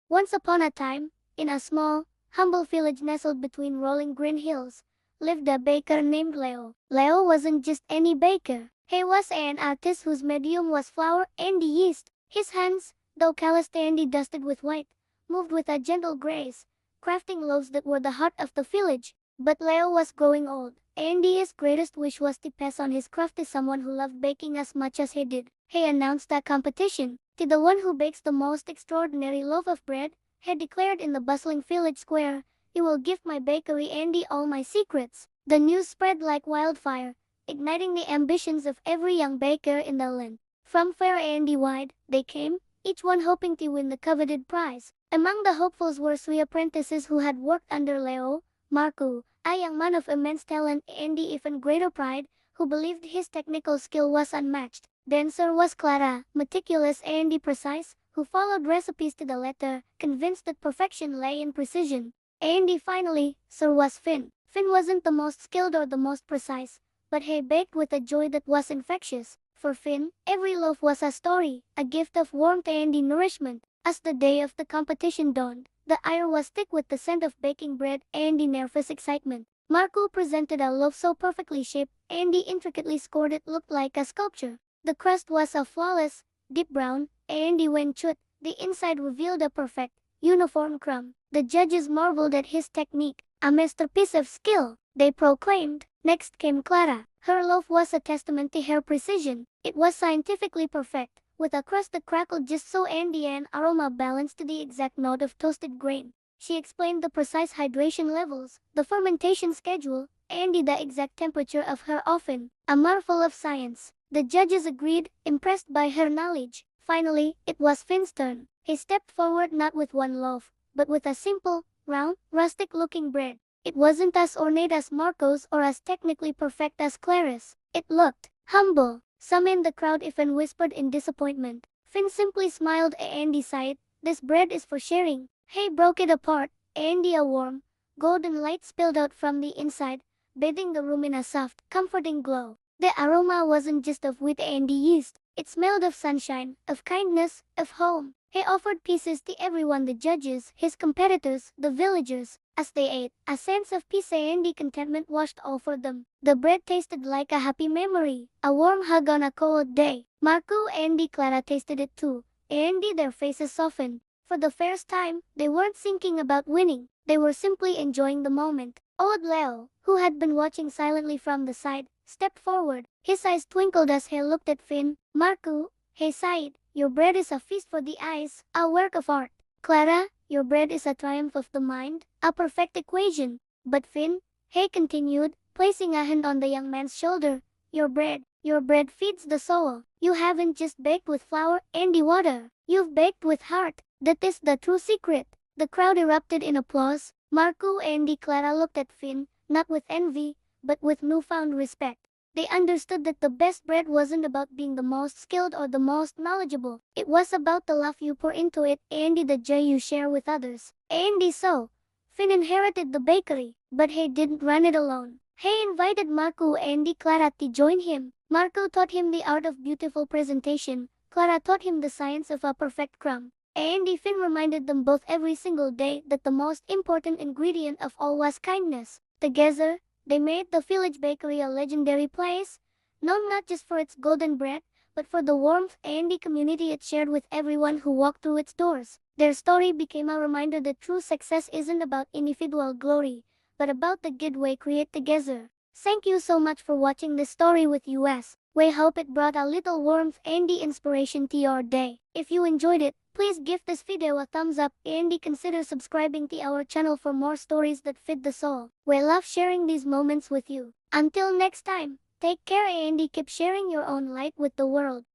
Once upon a time, in a small, humble village nestled between rolling green hills, lived a baker named Leo. Leo wasn't just any baker. He was an artist whose medium was flour and yeast. His hands, though calloused and dusted with white, moved with a gentle grace, crafting loaves that were the heart of the village. But Leo was growing old, and his greatest wish was to pass on his craft to someone who loved baking as much as he did. He announced a competition. To the one who bakes the most extraordinary loaf of bread, he declared in the bustling village square, "You will give my bakery and all my secrets." The news spread like wildfire, igniting the ambitions of every young baker in the land. From far and wide, they came, each one hoping to win the coveted prize. Among the hopefuls were 3 apprentices who had worked under Leo: Marco, a young man of immense talent and even greater pride, who believed his technical skill was unmatched. Then there was Clara, meticulous and precise, who followed recipes to the letter, convinced that perfection lay in precision. And finally, there was Finn. Finn wasn't the most skilled or the most precise, but he baked with a joy that was infectious. For Finn, every loaf was a story, a gift of warmth and nourishment. As the day of the competition dawned, the air was thick with the scent of baking bread and nervous excitement. Marco presented a loaf so perfectly shaped and intricately scored it looked like a sculpture. The crust was a flawless, deep brown, and when cut, the inside revealed a perfect, uniform crumb. The judges marveled at his technique, a masterpiece of skill, they proclaimed. Next came Clara. Her loaf was a testament to her precision. It was scientifically perfect, with a crust that crackled just so and an aroma balanced to the exact note of toasted grain. She explained the precise hydration levels, the fermentation schedule, and the exact temperature of her oven, a marvel of science. The judges agreed, impressed by her knowledge. Finally, it was Finn's turn. He stepped forward not with one loaf, but with a simple, round, rustic-looking bread. It wasn't as ornate as Marco's or as technically perfect as Clara's. It looked humble. Some in the crowd even whispered in disappointment. Finn simply smiled and sighed, "This bread is for sharing." He broke it apart, and a warm, golden light spilled out from the inside, bathing the room in a soft, comforting glow. The aroma wasn't just of wheat and yeast. It smelled of sunshine, of kindness, of home. He offered pieces to everyone: the judges, his competitors, the villagers. As they ate, a sense of peace and contentment washed over them. The bread tasted like a happy memory, a warm hug on a cold day. Marco and Clara tasted it too, and their faces softened. For the first time, they weren't thinking about winning. They were simply enjoying the moment. Old Leo, who had been watching silently from the side, stepped forward. His eyes twinkled as he looked at Finn. "Marco," he sighed, "your bread is a feast for the eyes, a work of art. Clara, your bread is a triumph of the mind, a perfect equation. But Finn," he continued, placing a hand on the young man's shoulder, your bread feeds the soul. You haven't just baked with flour and water. You've baked with heart. That is the true secret." The crowd erupted in applause. Marco and Clara looked at Finn, not with envy, but with newfound respect. They understood that the best bread wasn't about being the most skilled or the most knowledgeable. It was about the love you pour into it and the joy you share with others. And so, Finn inherited the bakery, but he didn't run it alone. He invited Marco and Clara to join him. Marco taught him the art of beautiful presentation. Clara taught him the science of a perfect crumb. And Finn reminded them both every single day that the most important ingredient of all was kindness. Together, they made the village bakery a legendary place, known not just for its golden bread, but for the warmth and the community it shared with everyone who walked through its doors. Their story became a reminder that true success isn't about individual glory, but about the good we create together. Thank you so much for watching this story with us. We hope it brought a little warmth and inspiration to your day. If you enjoyed it, please give this video a thumbs up and consider subscribing to our channel for more stories that feed the soul. We love sharing these moments with you. Until next time, take care and keep sharing your own light with the world.